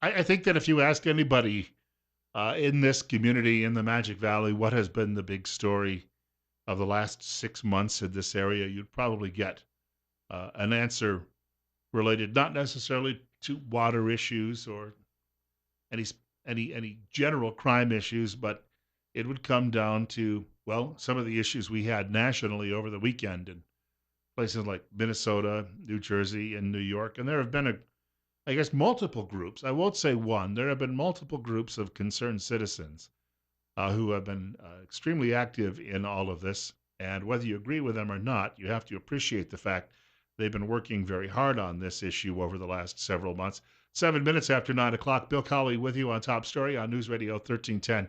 I think that if you ask anybody in this community in the Magic Valley what has been the big story of the last 6 months in this area, you'd probably get an answer related not necessarily to water issues or any any general crime issues, but it would come down to well some of the issues we had nationally over the weekend in places like Minnesota, New Jersey, and New York, and there have been I guess multiple groups. I won't say one. There have been multiple groups of concerned citizens who have been extremely active in all of this. And whether you agree with them or not, you have to appreciate the fact they've been working very hard on this issue over the last several months. 7 minutes after 9 o'clock, Bill Colley with you on Top Story on News Radio 1310,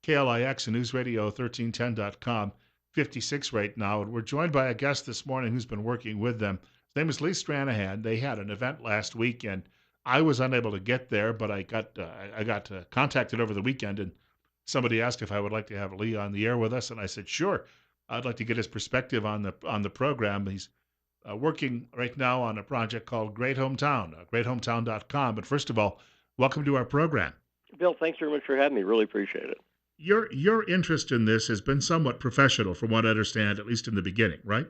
KLIX and News Radio 1310.com. 56 right now. And we're joined by a guest this morning who's been working with them. His name is Lee Stranahan. They had an event last week, and I was unable to get there, but I got contacted over the weekend, and somebody asked if I would like to have Lee on the air with us, and I said sure. I'd like to get his perspective on the program. He's working right now on a project called Great Hometown, greathometown.com. But first of all, welcome to our program. Bill, thanks very much for having me. Really appreciate it. Your interest in this has been somewhat professional, from what I understand, at least in the beginning, right?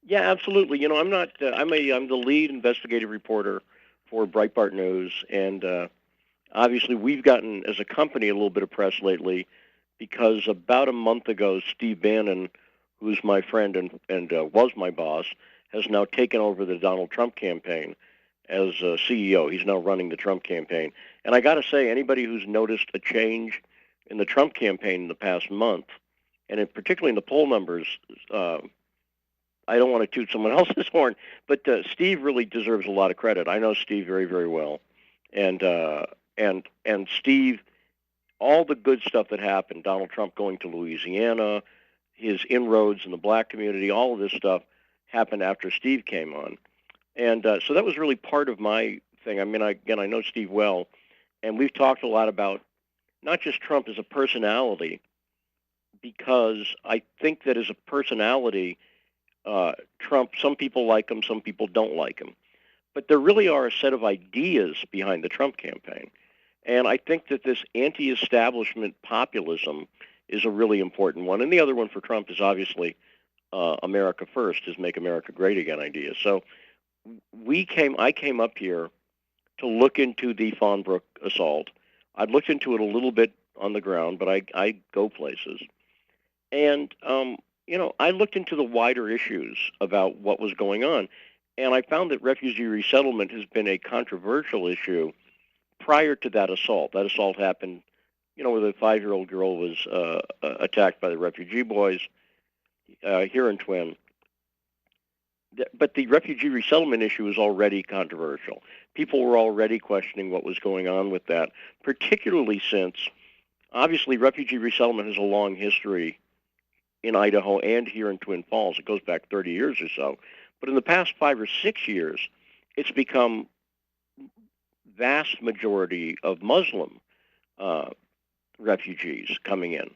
Yeah, absolutely. I'm not. I'm the lead investigative reporter for Breitbart News, and obviously we've gotten as a company a little bit of press lately because about a month ago, Steve Bannon, who's my friend and was my boss, has now taken over the Donald Trump campaign as CEO. He's now running the Trump campaign, and I got to say, anybody who's noticed a change in the Trump campaign in the past month, and particularly in the poll numbers. I don't want to toot someone else's horn, but Steve really deserves a lot of credit. I know Steve very, very well, and Steve, all the good stuff that happened, Donald Trump going to Louisiana, his inroads in the black community, all of this stuff happened after Steve came on, and so that was really part of my thing. I mean, I know Steve well, and we've talked a lot about not just Trump as a personality, because I think that as a personality. Trump, some people like him, some people don't like him. But there really are a set of ideas behind the Trump campaign. And I think that this anti-establishment populism is a really important one. And the other one for Trump is obviously America First, his Make America Great Again idea. So I came up here to look into the Fawnbrook assault. I'd looked into it a little bit on the ground, but I go places. And I looked into the wider issues about what was going on, and I found that refugee resettlement has been a controversial issue prior to that assault. That assault happened, where the 5-year-old girl was attacked by the refugee boys here in Twin. But the refugee resettlement issue was already controversial. People were already questioning what was going on with that, particularly since, obviously, refugee resettlement has a long history in Idaho and here in Twin Falls. It goes back 30 years or so. But in the past 5 or 6 years, it's become vast majority of Muslim refugees coming in.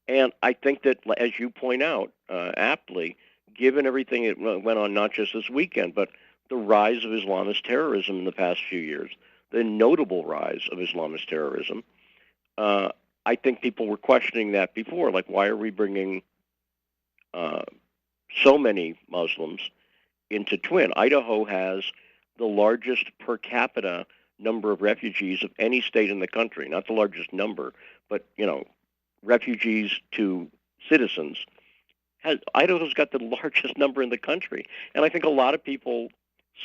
And I think that, as you point out aptly, given everything that went on not just this weekend, but the rise of Islamist terrorism in the past few years, the notable rise of Islamist terrorism, I think people were questioning that before. Like, why are we bringing so many Muslims into Twin? Idaho has the largest per capita number of refugees of any state in the country. Not the largest number, but, refugees to citizens. Idaho's got the largest number in the country. And I think a lot of people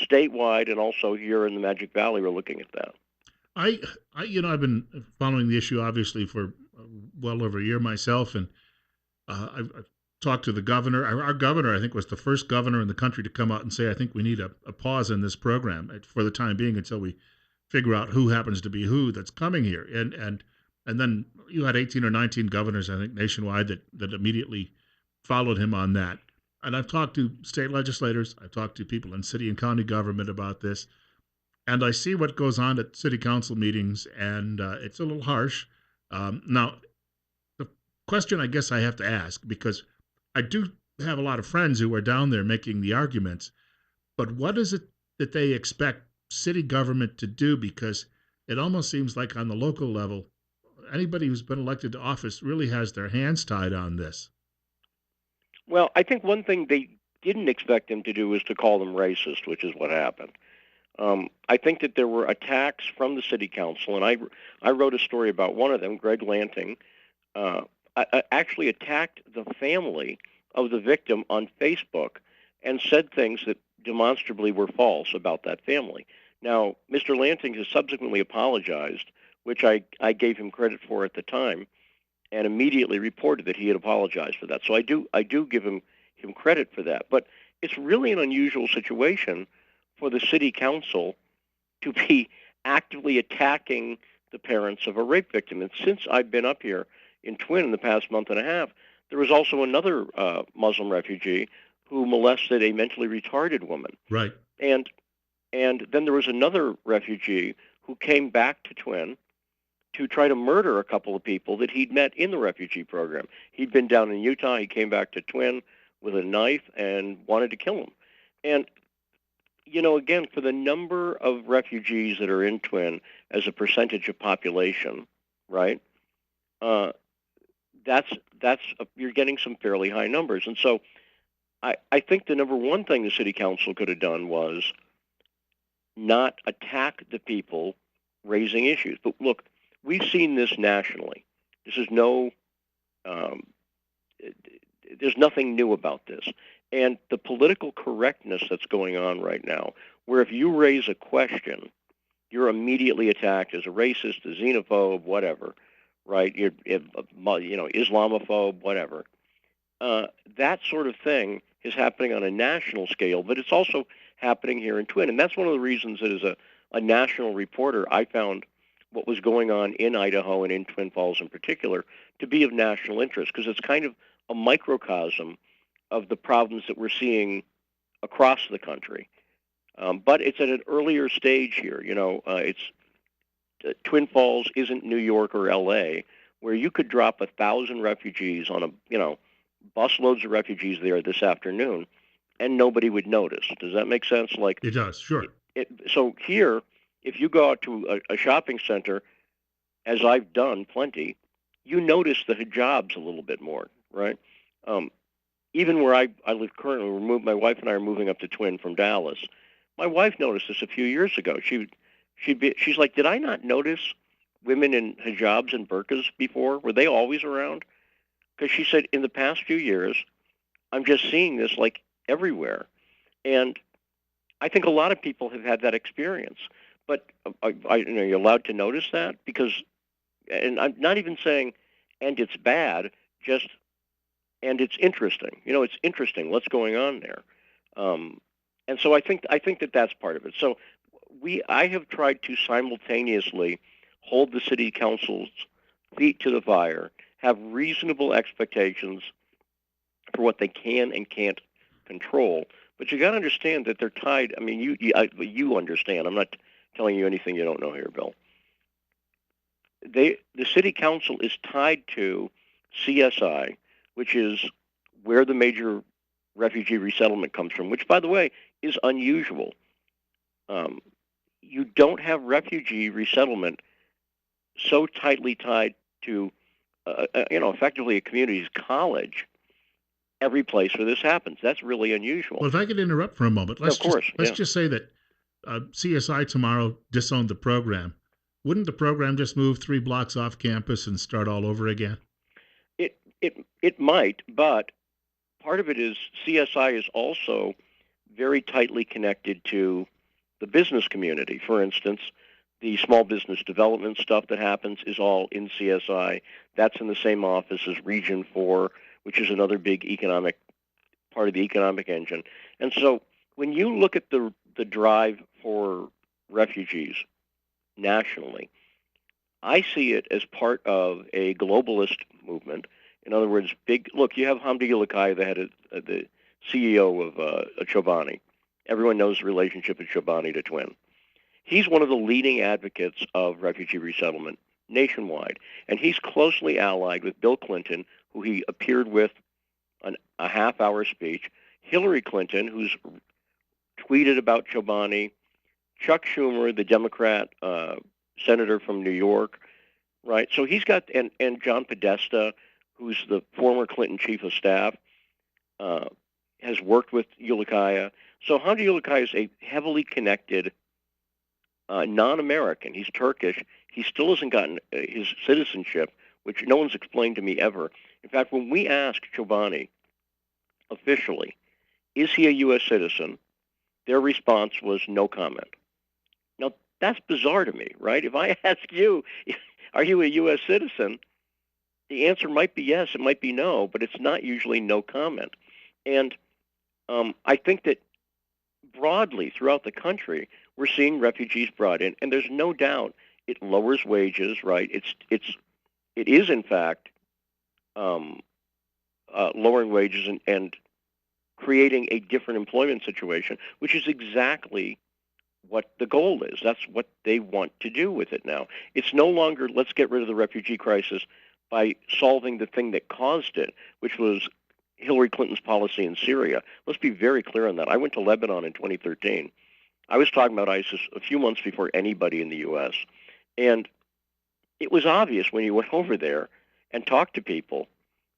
statewide and also here in the Magic Valley are looking at that. I've been following the issue obviously for well over a year myself, and I've talked to the governor. Our governor, I think, was the first governor in the country to come out and say, I think we need a pause in this program for the time being until we figure out who happens to be who that's coming here. And then you had 18 or 19 governors, I think, nationwide that immediately followed him on that. And I've talked to state legislators. I've talked to people in city and county government about this. And I see what goes on at city council meetings, and it's a little harsh. Now, the question I guess I have to ask, because I do have a lot of friends who are down there making the arguments, but what is it that they expect city government to do? Because it almost seems like on the local level, anybody who's been elected to office really has their hands tied on this. Well, I think one thing they didn't expect him to do was to call them racist, which is what happened. I think that there were attacks from the city council, and I wrote a story about one of them, Greg Lanting, uh, actually attacked the family of the victim on Facebook and said things that demonstrably were false about that family. Now, Mr. Lanting has subsequently apologized, which I gave him credit for at the time, and immediately reported that he had apologized for that. So I do give him credit for that. But it's really an unusual situation for the city council to be actively attacking the parents of a rape victim. And since I've been up here in Twin in the past month and a half, there was also another Muslim refugee who molested a mentally retarded woman. Right. And and then there was another refugee who came back to Twin to try to murder a couple of people that he'd met in the refugee program. He'd been down in Utah. He came back to Twin with a knife and wanted to kill him. And again, for the number of refugees that are in Twin as a percentage of population, right? Uh, you're getting some fairly high numbers, and so I think the number one thing the city council could have done was not attack the people raising issues. But look, we've seen this nationally. This is no, um, there's nothing new about this. And the political correctness that's going on right now, where if you raise a question, you're immediately attacked as a racist, a xenophobe, whatever, right? You're, Islamophobe, whatever. That sort of thing is happening on a national scale, but it's also happening here in Twin. And that's one of the reasons that as a national reporter, I found what was going on in Idaho and in Twin Falls in particular to be of national interest because it's kind of a microcosm of the problems that we're seeing across the country. But it's at an earlier stage here. It's Twin Falls isn't New York or L.A., where you could drop 1,000 refugees on busloads of refugees there this afternoon, and nobody would notice. Does that make sense? Like, It does, sure. so here, if you go out to a shopping center, as I've done plenty, you notice the hijabs a little bit more, right? Um, Even where I live currently, my wife and I are moving up to Twin from Dallas. My wife noticed this a few years ago. She's like, did I not notice women in hijabs and burqas before? Were they always around? Because she said in the past few years, I'm just seeing this like everywhere, and I think a lot of people have had that experience. But you're allowed to notice that because, and I'm not even saying, and it's bad, just and it's interesting. It's interesting what's going on there, um, and so I think that that's part of it. So I have tried to simultaneously hold the city council's feet to the fire, have reasonable expectations for what they can and can't control. But you got to understand that they're tied. I mean, you understand. I'm not telling you anything you don't know here, Bill. The city council is tied to CSI, which is where the major refugee resettlement comes from, which, by the way, is unusual. Um, you don't have refugee resettlement so tightly tied to, effectively a community's college every place where this happens. That's really unusual. Well, if I could interrupt for a moment, Of course, let's yeah. just say that CSI tomorrow disowned the program. Wouldn't the program just move 3 blocks off campus and start all over again? It might, but part of it is CSI is also very tightly connected to the business community. For instance, the small business development stuff that happens is all in CSI. That's in the same office as Region 4, which is another big economic part of the economic engine. And so when you look at the drive for refugees nationally, I see it as part of a globalist movement. In other words, look, you have Hamdi Ulakai, the CEO of Chobani. Everyone knows the relationship of Chobani to Twin. He's one of the leading advocates of refugee resettlement nationwide, and he's closely allied with Bill Clinton, who he appeared with a half-hour speech, Hillary Clinton, who's tweeted about Chobani, Chuck Schumer, the Democrat senator from New York, right? So he's got and John Podesta, who's the former Clinton chief of staff, uh, has worked with Ulikaya. So Hamdi Ulikaya is a heavily connected non-American. He's Turkish. He still hasn't gotten his citizenship, which no one's explained to me ever. In fact, when we asked Chobani officially, is he a U.S. citizen? Their response was no comment. Now, that's bizarre to me, right? If I ask you, are you a U.S. citizen? The answer might be yes, it might be no, but it's not usually no comment. And I think that broadly throughout the country, we're seeing refugees brought in, and there's no doubt it lowers wages, right? It is in fact um, lowering wages and creating a different employment situation, which is exactly what the goal is. That's what they want to do with it now. It's no longer let's get rid of the refugee crisis by solving the thing that caused it, which was Hillary Clinton's policy in Syria. Let's be very clear on that. I went to Lebanon in 2013. I was talking about ISIS a few months before anybody in the U.S. And it was obvious when you went over there and talked to people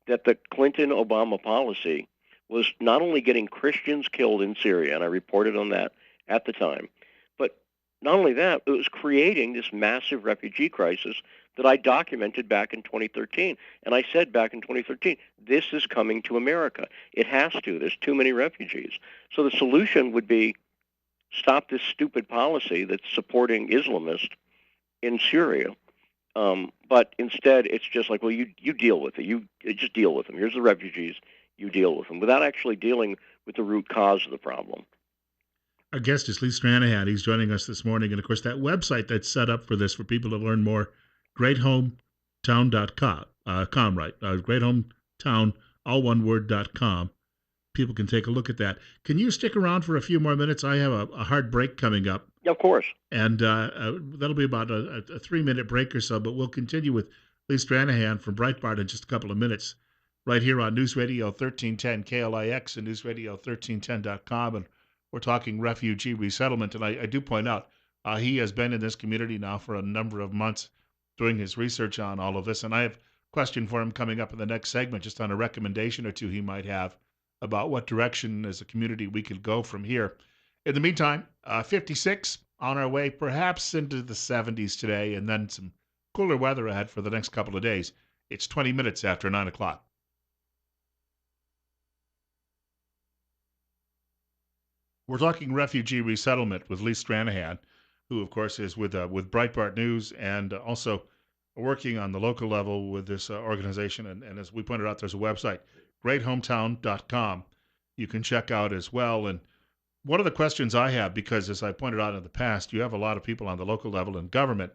that the Clinton-Obama policy was not only getting Christians killed in Syria, and I reported on that at the time, but not only that, it was creating this massive refugee crisis that I documented back in 2013. And I said back in 2013, this is coming to America. It has to. There's too many refugees. So the solution would be stop this stupid policy that's supporting Islamists in Syria. But instead, it's just like, well, you deal with it. You just deal with them. Here's the refugees. You deal with them without actually dealing with the root cause of the problem. Our guest is Lee Stranahan. He's joining us this morning. And of course, that website that's set up for this, for people to learn more, greathometown.com, right? Greathometown, all one word.com. People can take a look at that. Can you stick around for a few more minutes? I have a hard break coming up. Yeah, of course. And that'll be about a 3 minute break or so, but we'll continue with Lee Stranahan from Breitbart in just a couple of minutes, right here on News Radio 1310 KLIX and News Radio 1310.com. And we're talking refugee resettlement. And I do point out, he has been in this community now for a number of months doing his research on all of this. And I have a question for him coming up in the next segment, just on a recommendation or two he might have about what direction as a community we could go from here. In the meantime, 56 on our way perhaps into the 70s today, and then some cooler weather ahead for the next couple of days. It's 20 minutes after 9 o'clock. We're talking refugee resettlement with Lee Stranahan, who, of course, is with Breitbart News and also working on the local level with this organization. And as we pointed out, there's a website, greathometown.com, you can check out as well. And one of the questions I have, because as I pointed out in the past, you have a lot of people on the local level in government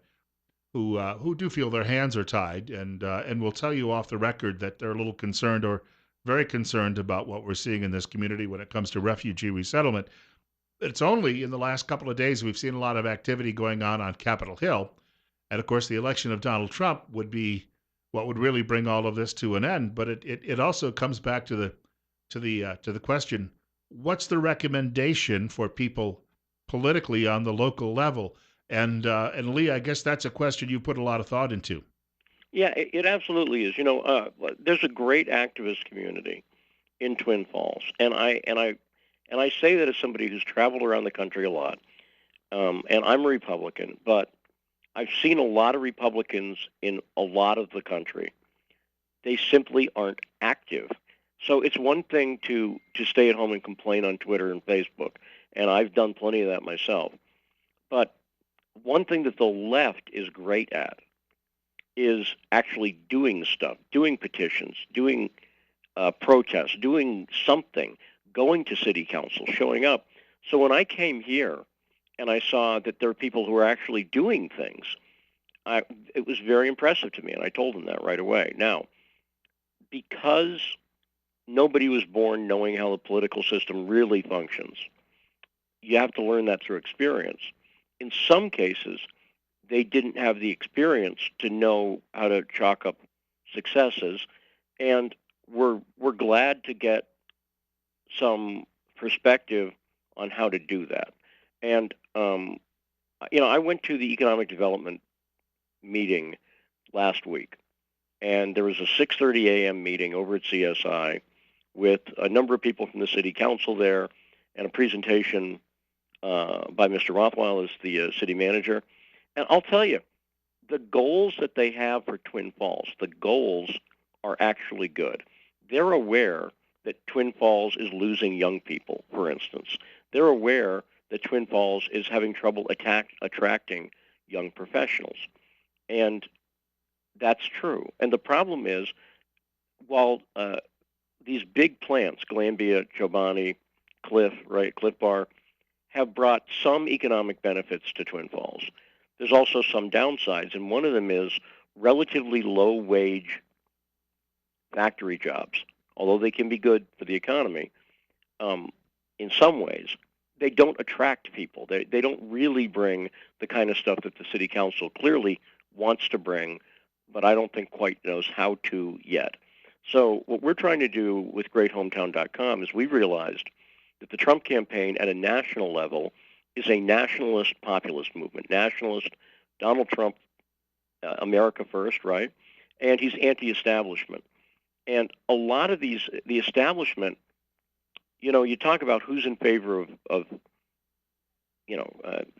who do feel their hands are tied, and will tell you off the record that they're a little concerned or very concerned about what we're seeing in this community when it comes to refugee resettlement. It's only in the last couple of days we've seen a lot of activity going on Capitol Hill, and of course the election of Donald Trump would be what would really bring all of this to an end. But it also comes back to the question: what's the recommendation for people politically on the local level? And Lee, I guess that's a question you put a lot of thought into. Yeah, it absolutely is. There's a great activist community in Twin Falls, and I say that as somebody who's traveled around the country a lot. And I'm a Republican, but I've seen a lot of Republicans in a lot of the country. They simply aren't active. So it's one thing to stay at home and complain on Twitter and Facebook, and I've done plenty of that myself. But one thing that the left is great at is actually doing stuff, doing petitions, doing protests, doing something, going to city council, showing up. So when I came here and I saw that there are people who are actually doing things, it was very impressive to me, and I told them that right away. Now, because nobody was born knowing how the political system really functions, you have to learn that through experience. In some cases, they didn't have the experience to know how to chalk up successes, and we're glad to get some perspective on how to do that. And I went to the economic development meeting last week, and there was a 6:30 a.m. meeting over at CSI with a number of people from the city council there, and a presentation by Mr. Rothwell as the city manager. And I'll tell you, the goals that they have for Twin Falls, the goals are actually good. They're aware that Twin Falls is losing young people, for instance. They're aware that Twin Falls is having trouble attracting young professionals. And that's true. And the problem is, while these big plants, Glambia, Chobani, Cliff Bar, have brought some economic benefits to Twin Falls, there's also some downsides, and one of them is relatively low wage factory jobs. Although they can be good for the economy, um, in some ways, they don't attract people. They don't really bring the kind of stuff that the city council clearly wants to bring, but I don't think quite knows how to yet. So what we're trying to do with GreatHometown.com is we realized that the Trump campaign at a national level is a nationalist populist movement. Nationalist, Donald Trump, America first, right? And he's anti-establishment. And a lot of the establishment, you talk about who's in favor of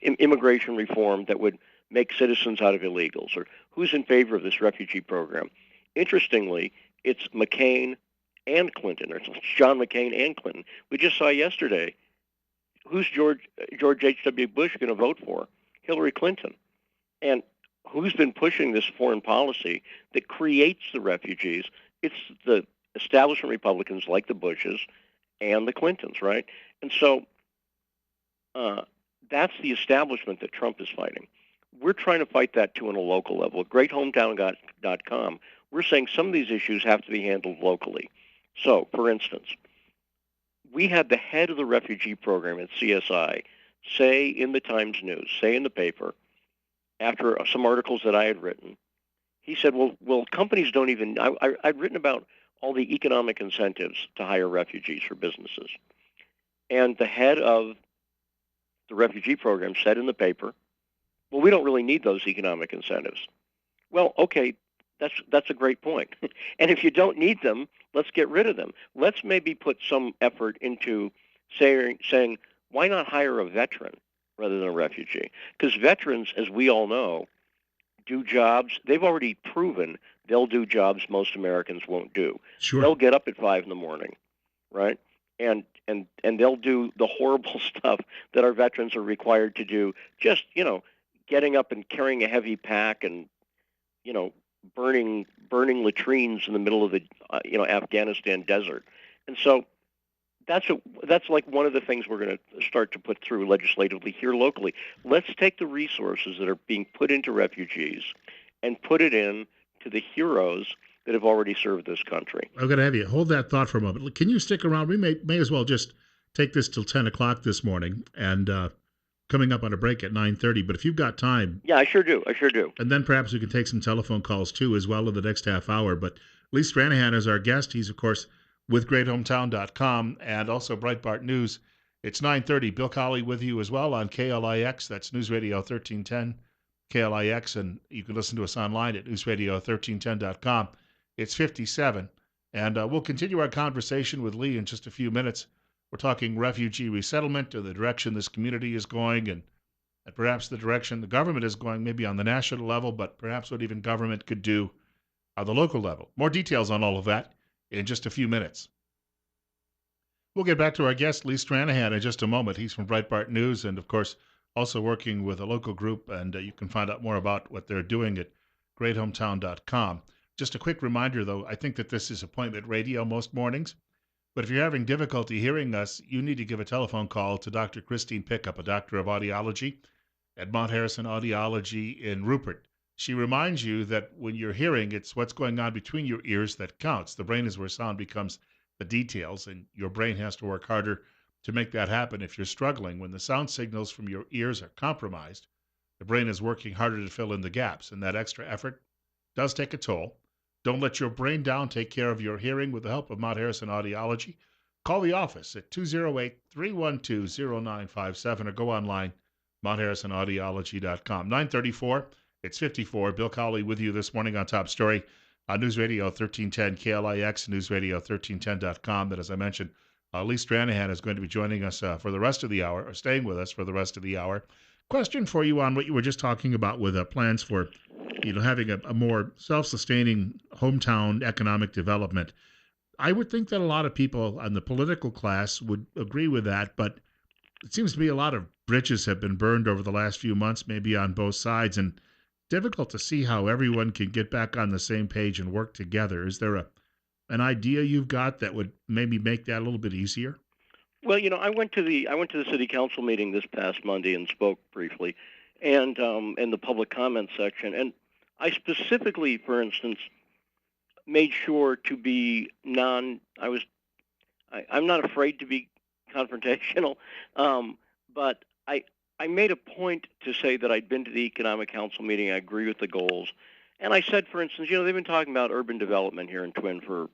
immigration reform that would make citizens out of illegals, or who's in favor of this refugee program. Interestingly, it's McCain and Clinton, or it's John McCain and Clinton. We just saw yesterday who's George H.W. Bush going to vote for? Hillary Clinton. And who's been pushing this foreign policy that creates the refugees? It's the establishment Republicans like the Bushes and the Clintons, right? And so uh, that's the establishment that Trump is fighting. We're trying to fight that too on a local level. At GreatHometown.com, we're saying some of these issues have to be handled locally. So, for instance, we had the head of the refugee program at CSI say in the Times News, say in the paper, after some articles that I had written, he said, well, companies don't even. I'd written about all the economic incentives to hire refugees for businesses, and the head of the refugee program said in the paper, well, we don't really need those economic incentives. Well, okay, that's a great point. And if you don't need them, let's get rid of them. Let's maybe put some effort into saying why not hire a veteran rather than a refugee? Because veterans, as we all know, do jobs. They've already proven they'll do jobs most Americans won't do. Sure. They'll get up at 5 in the morning, right? And they'll do the horrible stuff that our veterans are required to do. Just getting up and carrying a heavy pack, and you know, burning latrines in the middle of the Afghanistan desert. And so that's like one of the things we're going to start to put through legislatively here locally. Let's take the resources that are being put into refugees and put it in to the heroes that have already served this country. I'm going to have you hold that thought for a moment. Can you stick around? We may as well just take this till 10 o'clock this morning, and coming up on a break at 9:30. But if you've got time, Yeah, I sure do. I sure do. and then perhaps we can take some telephone calls too as well in the next half hour. But Lee Stranahan is our guest. He's, of course, with GreatHometown.com and also Breitbart News. It's 9:30. Bill Colley with you as well on KLIX. That's News Radio 1310 KLIX. And you can listen to us online at newsradio1310.com. It's 57. And we'll continue our conversation with Lee in just a few minutes. We're talking refugee resettlement and the direction this community is going, and perhaps the direction the government is going, maybe on the national level, but perhaps what even government could do on the local level. More details on all of that in just a few minutes. We'll get back to our guest, Lee Stranahan, in just a moment. He's from Breitbart News and, of course, also working with a local group, and you can find out more about what they're doing at greathometown.com. Just a quick reminder, though, I think that this is appointment radio most mornings, but if you're having difficulty hearing us, you need to give a telephone call to Dr. Christine Pickup, a doctor of audiology at Mount Harrison Audiology in Rupert. She reminds you that when you're hearing, it's what's going on between your ears that counts. The brain is where sound becomes the details, and your brain has to work harder to make that happen. If you're struggling, when the sound signals from your ears are compromised, the brain is working harder to fill in the gaps, and that extra effort does take a toll. Don't let your brain down. Take care of your hearing with the help of Mount Harrison Audiology. Call the office at 208 312 0957 or go online montharrisonaudiology.com. 934, it's 54. Bill Colley with you this morning on Top Story on News Radio 1310 KLIX, newsradio1310.com. But as I mentioned, Lee Stranahan is going to be joining us for the rest of the hour, or staying with us for the rest of the hour. Question for you on what you were just talking about with plans for, having a more self-sustaining hometown economic development. I would think that a lot of people on the political class would agree with that, but it seems to me a lot of bridges have been burned over the last few months, maybe on both sides, and difficult to see how everyone can get back on the same page and work together. Is there an idea you've got that would maybe make that a little bit easier? Well, I went to the city council meeting this past Monday and spoke briefly, and in the public comment section, and I specifically, for instance, made sure to be non. I'm not afraid to be confrontational, but I made a point to say that I'd been to the economic council meeting. I agree with the goals, and I said, for instance, they've been talking about urban development here in Twin for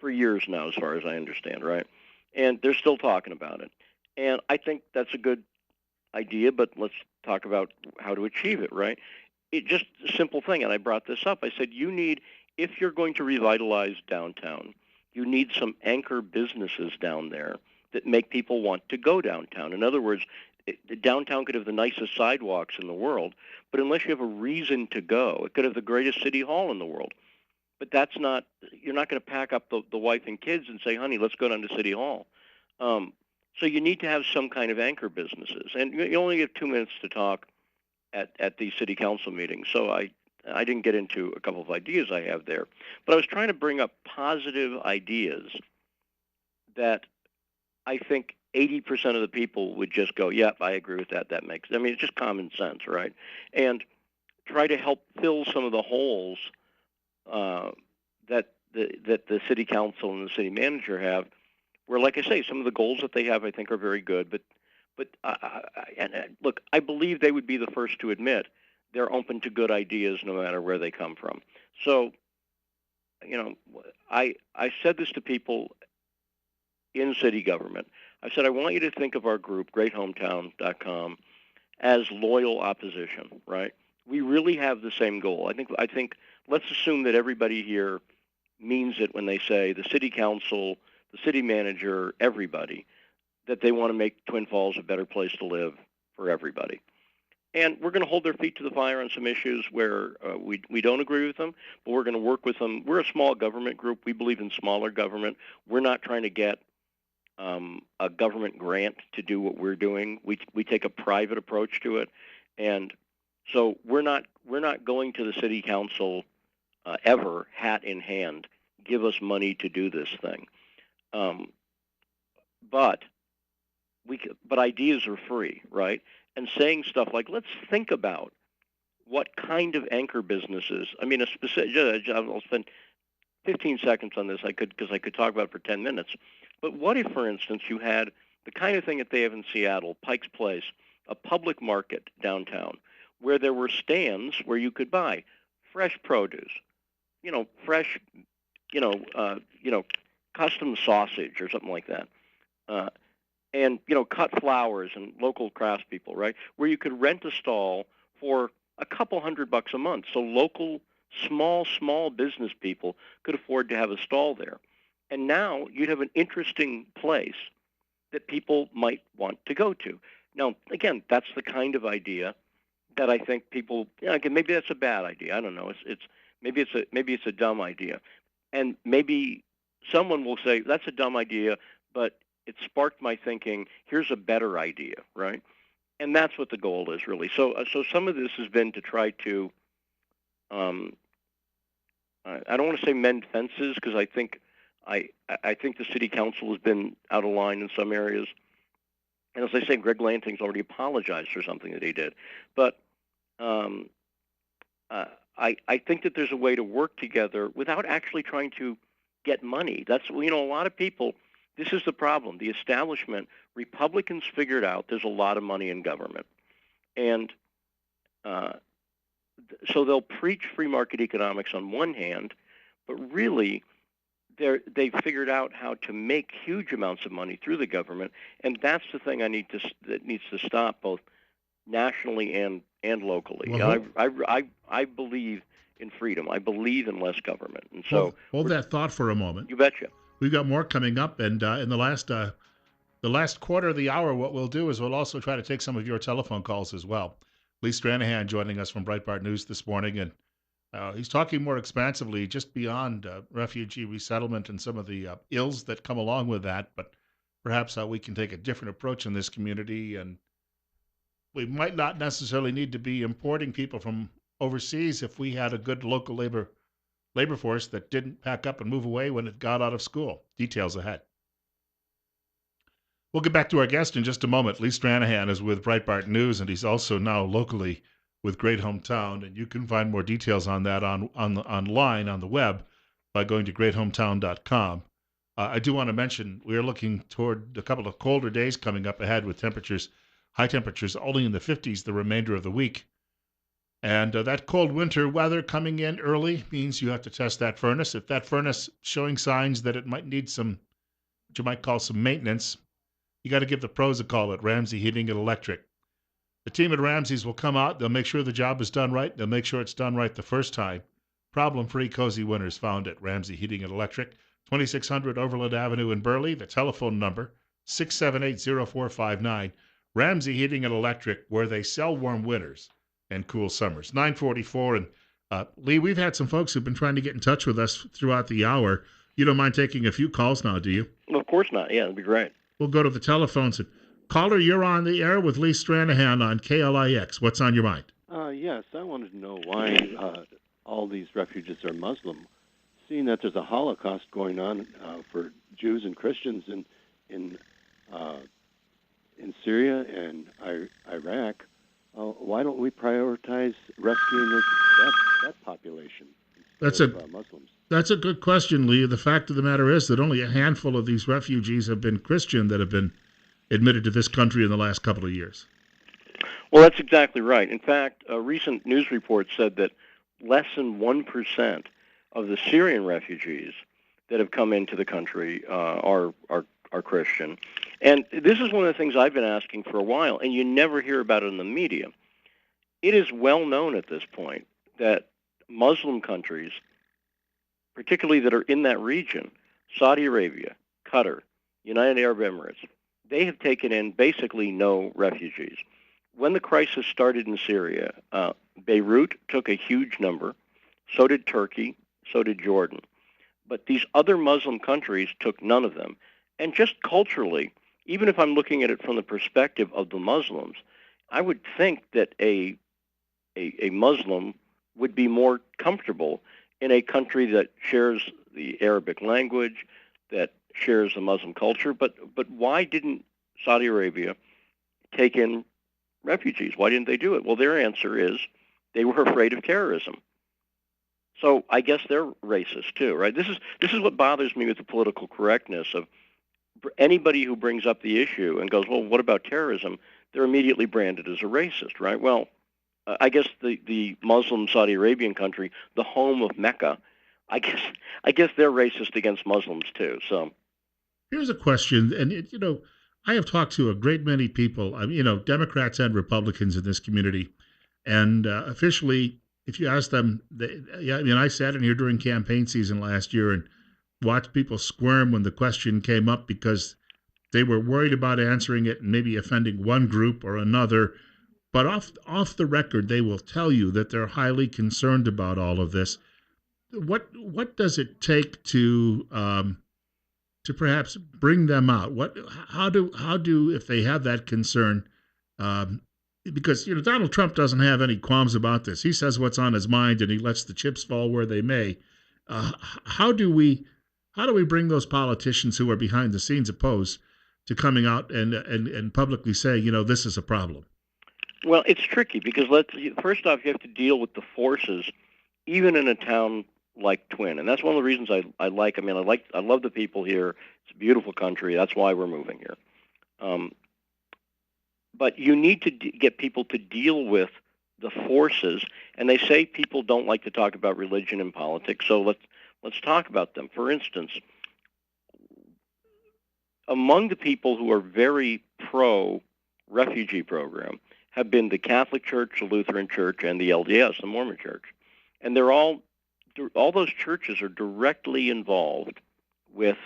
years now, as far as I understand, right? And they're still talking about it, and I think that's a good idea. But let's talk about how to achieve it, right? It just a simple thing, and I brought this up. I said if you're going to revitalize downtown, you need some anchor businesses down there that make people want to go downtown. In other words, downtown could have the nicest sidewalks in the world, but unless you have a reason to go, it could have the greatest city hall in the world. But that's not. You're not going to pack up the wife and kids and say, "Honey, let's go down to City Hall." Um, so you need to have some kind of anchor businesses, and you only get 2 minutes to talk at the city council meeting. So I didn't get into a couple of ideas I have there, but I was trying to bring up positive ideas that I think 80% of the people would just go, "Yep, I agree with that. That makes." I mean, it's just common sense, right? And try to help fill some of the holes uh, that the city council and the city manager have. Where, like I say, some of the goals that they have, I think, are very good. But look, I believe they would be the first to admit they're open to good ideas, no matter where they come from. So, you know, I said this to people in city government. I said I want you to think of our group, GreatHometown.com, as loyal opposition. Right? We really have the same goal. I think. Let's assume that everybody here means it when they say the city council, the city manager, everybody, that they want to make Twin Falls a better place to live for everybody. And we're going to hold their feet to the fire on some issues where we don't agree with them, but we're going to work with them. We're a small government group. We believe in smaller government. We're not trying to get a government grant to do what we're doing. We take a private approach to it, and so we're not going to the city council ever hat in hand. Give us money to do this thing, um, but but ideas are free, right? And saying stuff like, let's think about what kind of anchor businesses. I mean, a specific. I'll spend 15 seconds on this. Because I could talk about it for 10 minutes. But what if, for instance, you had the kind of thing that they have in Seattle, Pike's Place, a public market downtown, where there were stands where you could buy fresh produce, fresh, you know, uh, you know, custom sausage or something like that. Uh, and cut flowers and local craftspeople, right? Where you could rent a stall for a couple $100 a month, so local small business people could afford to have a stall there. And now you'd have an interesting place that people might want to go to. Now, again, that's the kind of idea that I think people. Again, maybe that's a bad idea. I don't know. Maybe it's a dumb idea, and maybe someone will say that's a dumb idea, but it sparked my thinking. Here's a better idea, right? And that's what the goal is really. So some of this has been to try to. Um, I don't want to say mend fences because I think the city council has been out of line in some areas. And as I say, Greg Lanting's already apologized for something that he did. But um, I think that there's a way to work together without actually trying to get money. That's a lot of people. This is the problem. The establishment, Republicans figured out there's a lot of money in government, and uh, so they'll preach free market economics on one hand, but really they've figured out how to make huge amounts of money through the government, and that's the thing that needs to stop both nationally and locally. Well, I believe in freedom. I believe in less government, and so hold we're. that thought for a moment. You betcha. We've got more coming up, and in the last quarter of the hour, what we'll do is we'll also try to take some of your telephone calls as well. Lee Stranahan joining us from Breitbart News this morning, and he's talking more expansively just beyond refugee resettlement and some of the ills that come along with that. But perhaps we can take a different approach in this community, and we might not necessarily need to be importing people from overseas if we had a good local labor force that didn't pack up and move away when it got out of school. Details ahead. We'll get back to our guest in just a moment. Lee Stranahan is with Breitbart News, and he's also now locally with Great Hometown. And you can find more details on that online on the web by going to greathometown.com. I do want to mention we're looking toward a couple of colder days coming up ahead with high temperatures only in the 50s the remainder of the week. And that cold winter weather coming in early means you have to test that furnace. If that furnace showing signs that it might need what you might call some maintenance, you got to give the pros a call at Ramsey Heating and Electric. The team at Ramsey's will come out. They'll make sure the job is done right. They'll make sure it's done right the first time. Problem-free, cozy winters found at Ramsey Heating and Electric, 2600 Overland Avenue in Burley. The telephone number, 678-0459. Ramsey Heating and Electric, where they sell warm winters and cool summers. 944. And Lee, we've had some folks who've been trying to get in touch with us throughout the hour. You don't mind taking a few calls now, do you? Of course not. Yeah, that'd be great. We'll go to the telephones. Caller, you're on the air with Lee Stranahan on KLIX. What's on your mind? Yes, I wanted to know why all these refugees are Muslim, seeing that there's a Holocaust going on for Jews and Christians in Syria and Iraq. Why don't we prioritize rescuing that population instead of Muslims? That's a good question, Lee. The fact of the matter is that only a handful of these refugees have been Christian that have been admitted to this country in the last couple of years. Well, that's exactly right. In fact, a recent news report said that less than 1% of the Syrian refugees that have come into the country are Christian. And this is one of the things I've been asking for a while, and you never hear about it in the media. It is well known at this point that Muslim countries, particularly that are in that region, Saudi Arabia, Qatar, United Arab Emirates, they have taken in basically no refugees. When the crisis started in Syria, Beirut took a huge number, so did Turkey, so did Jordan. But these other Muslim countries took none of them. And just culturally, even if I'm looking at it from the perspective of the Muslims, I would think that a Muslim would be more comfortable in a country that shares the Arabic language, that shares the Muslim culture. But why didn't Saudi Arabia take in refugees? Why didn't they do it? Well, their answer is they were afraid of terrorism. So I guess they're racist too, right? This is what bothers me with the political correctness of anybody who brings up the issue and goes, well, what about terrorism? They're immediately branded as a racist, right? Well, I guess the Muslim Saudi Arabian country, the home of Mecca, I guess they're racist against Muslims too. So here's a question, and I have talked to a great many people, Democrats and Republicans in this community, and officially, if you ask them, I sat in here during campaign season last year and watched people squirm when the question came up because they were worried about answering it and maybe offending one group or another. But off the record, they will tell you that they're highly concerned about all of this. What does it take to perhaps bring them out? How do if they have that concern? Because Donald Trump doesn't have any qualms about this. He says what's on his mind and he lets the chips fall where they may. How do we bring those politicians who are behind the scenes opposed to coming out and publicly say, this is a problem? Well, it's tricky because first off, you have to deal with the forces, even in a town like Twin, and that's one of the reasons I like. I love the people here. It's a beautiful country. That's why we're moving here. But you need to get people to deal with the forces, and they say people don't like to talk about religion and politics. So let's talk about them. For instance, among the people who are very pro refugee program have been the Catholic Church, the Lutheran Church, and the LDS, the Mormon Church. And all those churches are directly involved with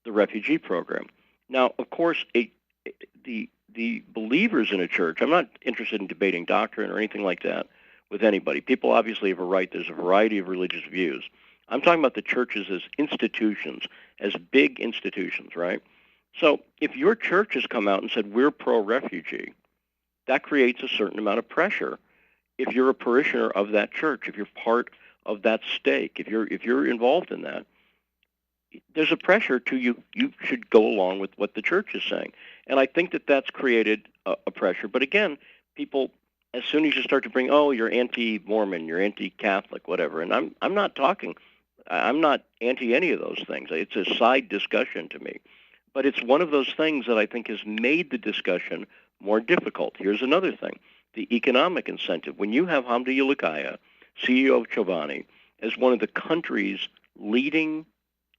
the refugee program. Now, of course, the believers in a church, I'm not interested in debating doctrine or anything like that with anybody. People obviously have a right. There's a variety of religious views. I'm talking about the churches as institutions, as big institutions, right? So if your church has come out and said, we're pro-refugee, that creates a certain amount of pressure. If you're a parishioner of that church, if you're part of that stake, if you're involved in that, there's a pressure to you should go along with what the church is saying. And I think that that's created a pressure. But again, people, as soon as you start to bring, oh, you're anti-Mormon, you're anti-Catholic, whatever, and I'm not anti any of those things. It's a side discussion to me. But it's one of those things that I think has made the discussion more difficult. Here's another thing, the economic incentive. When you have Hamdi Ulukaya, CEO of Chobani, as one of the country's leading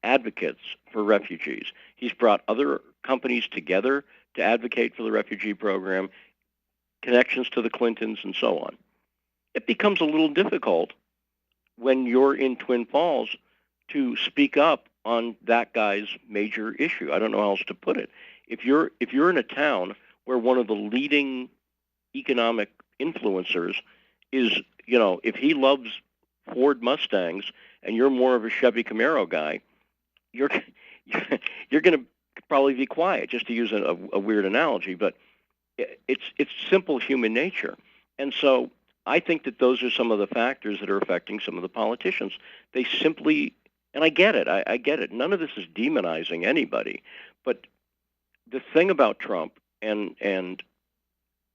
advocates for refugees. He's brought other companies together to advocate for the refugee program, connections to the Clintons, and so on. It becomes a little difficult when you're in Twin Falls to speak up on that guy's major issue. I don't know how else to put it. If you're in a town where one of the leading economic influencers is, if he loves Ford Mustangs and you're more of a Chevy Camaro guy, you're you're going to probably be quiet, just to use a weird analogy, but it's simple human nature. And so I think that those are some of the factors that are affecting some of the politicians. They simply, and I get it, I get it. None of this is demonizing anybody, but the thing about Trump and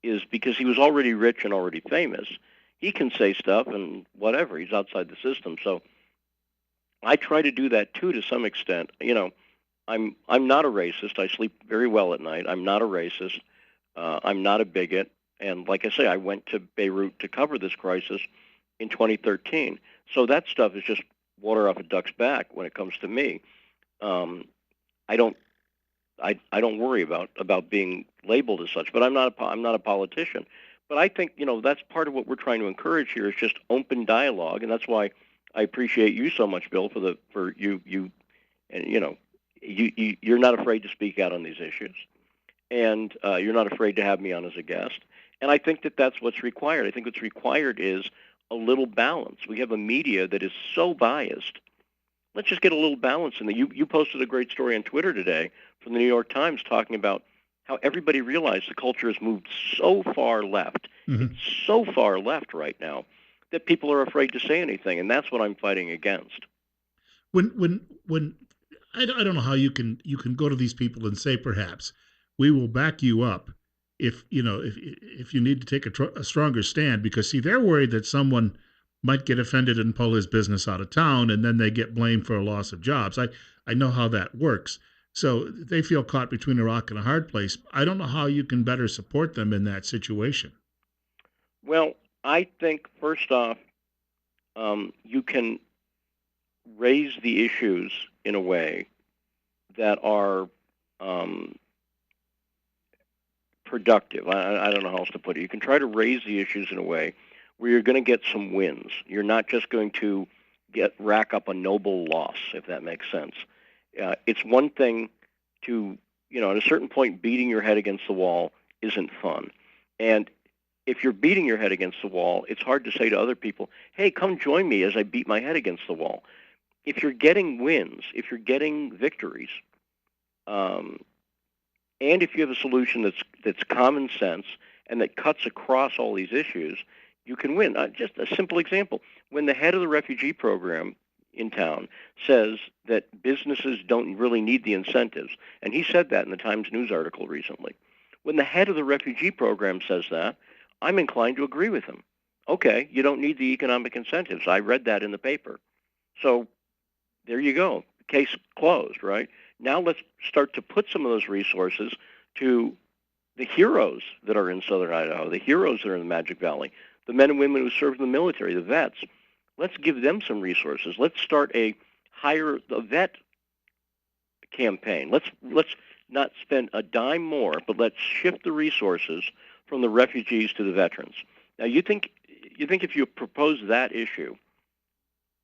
is because he was already rich and already famous, he can say stuff and whatever. He's outside the system, so I try to do that too to some extent. I'm not a racist. I sleep very well at night. I'm not a racist. I'm not a bigot. And like I say, I went to Beirut to cover this crisis in 2013. So that stuff is just water off a duck's back when it comes to me. I don't I don't worry about being labeled as such. But I'm not a politician. But I think that's part of what we're trying to encourage here is just open dialogue, and that's why I appreciate you so much, Bill, for you and you're not afraid to speak out on these issues, and you're not afraid to have me on as a guest. And I think that that's what's required. I think what's required is a little balance. We have a media that is so biased. Let's just get a little balance in there. You posted a great story on Twitter today from the New York Times talking about how everybody realized the culture has moved so far left. Mm-hmm. It's so far left right now that people are afraid to say anything, and that's what I'm fighting against. When I don't know how you can go to these people and say, perhaps we will back you up if if you need to take a stronger stand, because see, they're worried that someone might get offended and pull his business out of town, and then they get blamed for a loss of jobs. I know how that works. So they feel caught between a rock and a hard place. I don't know how you can better support them in that situation. Well, I think first off, you can raise the issues in a way that are productive. I don't know how else to put it. You can try to raise the issues in a way where you're going to get some wins. You're not just going to rack up a noble loss, if that makes sense. It's one thing to, at a certain point, beating your head against the wall isn't fun. And if you're beating your head against the wall, it's hard to say to other people, hey, come join me as I beat my head against the wall. If you're getting wins, if you're getting victories, and if you have a solution that's common sense and that cuts across all these issues, you can win. Just a simple example. When the head of the refugee program in town says that businesses don't really need the incentives, and he said that in the Times News article recently. When the head of the refugee program says that, I'm inclined to agree with him. Okay, you don't need the economic incentives. I read that in the paper. So there you go. Case closed, right? Now let's start to put some of those resources to the heroes that are in southern Idaho, the heroes that are in the Magic Valley, the men and women who served in the military, the vets. Let's give them some resources. Let's start a vet campaign. Let's not spend a dime more, but let's shift the resources from the refugees to the veterans. Now, you think if you propose that issue,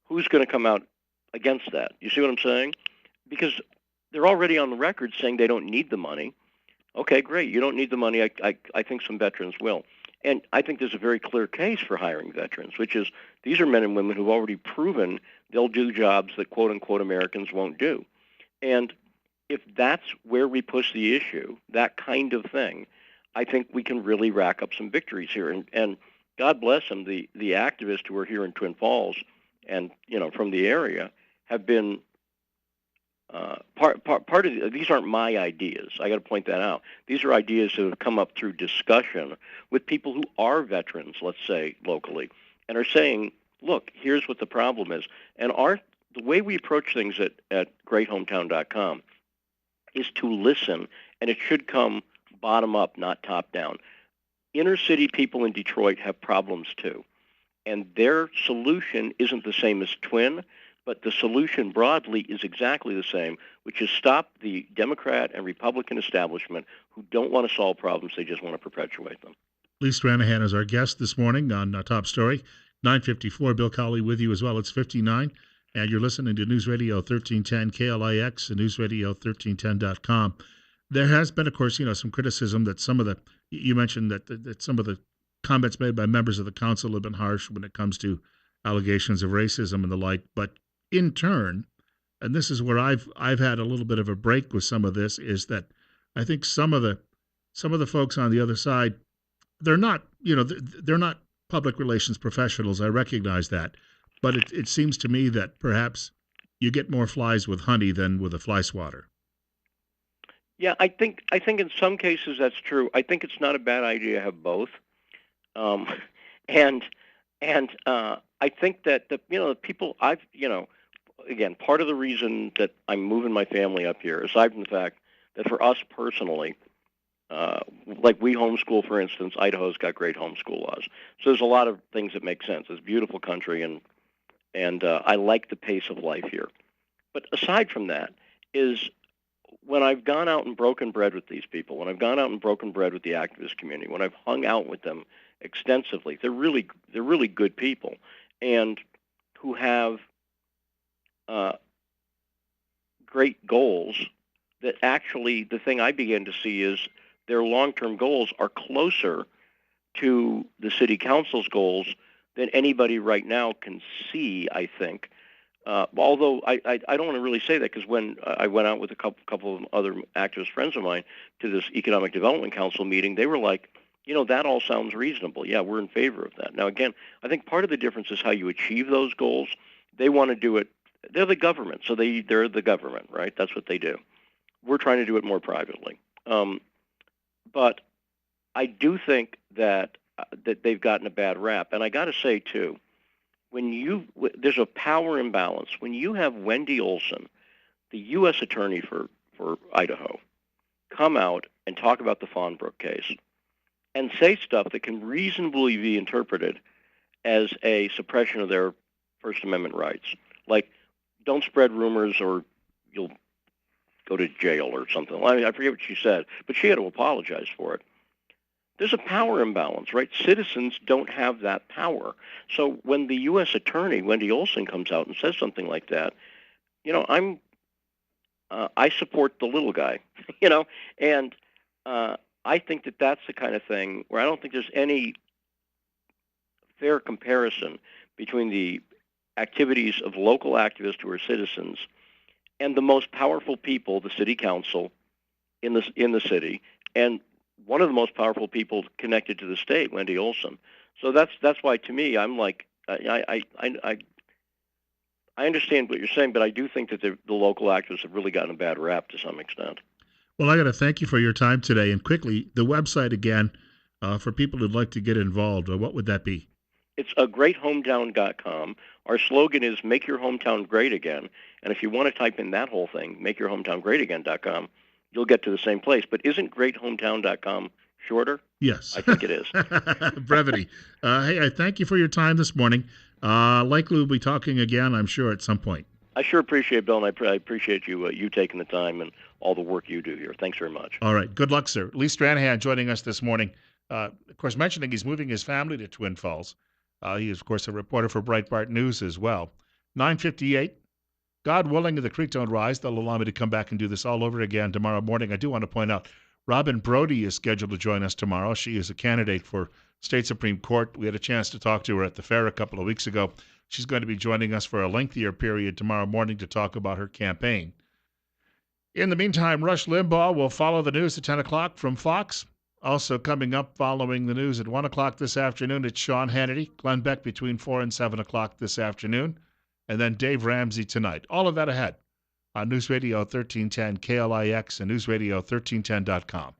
who's going to come out against that? You see what I'm saying? Because they're already on the record saying they don't need the money. Okay, great. You don't need the money. I think some veterans will. And I think there's a very clear case for hiring veterans, which is these are men and women who've already proven they'll do jobs that quote-unquote Americans won't do. And if that's where we push the issue, that kind of thing, I think we can really rack up some victories here. And God bless them, the activists who are here in Twin Falls and, from the area have been part of these aren't my ideas. I got to point that out. These are ideas that have come up through discussion with people who are veterans, let's say locally, and are saying, "Look, here's what the problem is." And the way we approach things at greathometown.com is to listen, and it should come bottom up, not top down. Inner city people in Detroit have problems too, and their solution isn't the same as Twin. But the solution broadly is exactly the same, which is stop the Democrat and Republican establishment who don't want to solve problems, they just want to perpetuate them. Lee Stranahan is our guest this morning on Top Story. 9:54, Bill Colley with you as well. It's 59, and you're listening to News Radio 1310 KLIX and newsradio1310.com. There has been, of course, some criticism that you mentioned that some of the comments made by members of the council have been harsh when it comes to allegations of racism and the like, but in turn, and this is where I've had a little bit of a break with some of this, is that I think some of the folks on the other side, they're not public relations professionals. I recognize that, but it seems to me that perhaps you get more flies with honey than with a fly swatter. Yeah, I think in some cases that's true. I think it's not a bad idea to have both, and I think that the people again, part of the reason that I'm moving my family up here, aside from the fact that for us personally, like we homeschool, for instance, Idaho's got great homeschool laws. So there's a lot of things that make sense. It's a beautiful country, and I like the pace of life here. But aside from that, is when I've gone out and broken bread with these people, when I've gone out and broken bread with the activist community, when I've hung out with them extensively, they're really good people, and who have great goals. That actually, the thing I began to see is their long-term goals are closer to the city council's goals than anybody right now can see, I think. Although I don't want to really say that, because when I went out with a couple of other activist friends of mine to this Economic Development Council meeting, they were like, that all sounds reasonable. Yeah, we're in favor of that. Now, again, I think part of the difference is how you achieve those goals. They want to do it. They're the government, so they're the government, right? That's what they do. We're trying to do it more privately. But I do think that they've gotten a bad rap. And I got to say, too, there's a power imbalance. When you have Wendy Olson, the U.S. attorney for Idaho, come out and talk about the Fawnbrook case and say stuff that can reasonably be interpreted as a suppression of their First Amendment rights, like don't spread rumors or you'll go to jail or something. I forget what she said, but she had to apologize for it. There's a power imbalance, right? Citizens don't have that power. So when the U.S. attorney, Wendy Olson, comes out and says something like that, I support the little guy, and I think that that's the kind of thing where I don't think there's any fair comparison between the activities of local activists who are citizens and the most powerful people, the city council in the city, and one of the most powerful people connected to the state, Wendy Olson. So that's why, to me, I'm like, I understand what you're saying, but I do think that the local activists have really gotten a bad rap to some extent. Well, I got to thank you for your time today. And quickly, the website again, for people who'd like to get involved, what would that be? It's greathometown.com. Our slogan is "Make Your Hometown Great Again." And if you want to type in that whole thing, makeyourhometowngreatagain.com, you'll get to the same place. But isn't greathometown.com shorter? Yes. I think it is. Brevity. Hey, I thank you for your time this morning. Likely we'll be talking again, I'm sure, at some point. I sure appreciate it, Bill, and I appreciate you taking the time and all the work you do here. Thanks very much. All right. Good luck, sir. Lee Stranahan joining us this morning. Of course, mentioning he's moving his family to Twin Falls. He is, of course, a reporter for Breitbart News as well. 9:58. God willing, if the creek don't rise, they'll allow me to come back and do this all over again tomorrow morning. I do want to point out, Robin Brody is scheduled to join us tomorrow. She is a candidate for State Supreme Court. We had a chance to talk to her at the fair a couple of weeks ago. She's going to be joining us for a lengthier period tomorrow morning to talk about her campaign. In the meantime, Rush Limbaugh will follow the news at 10 o'clock from Fox. Also coming up following the news at 1 o'clock this afternoon, it's Sean Hannity, Glenn Beck between 4 and 7 o'clock this afternoon, and then Dave Ramsey tonight. All of that ahead on News Radio 1310 KLIX and newsradio1310.com.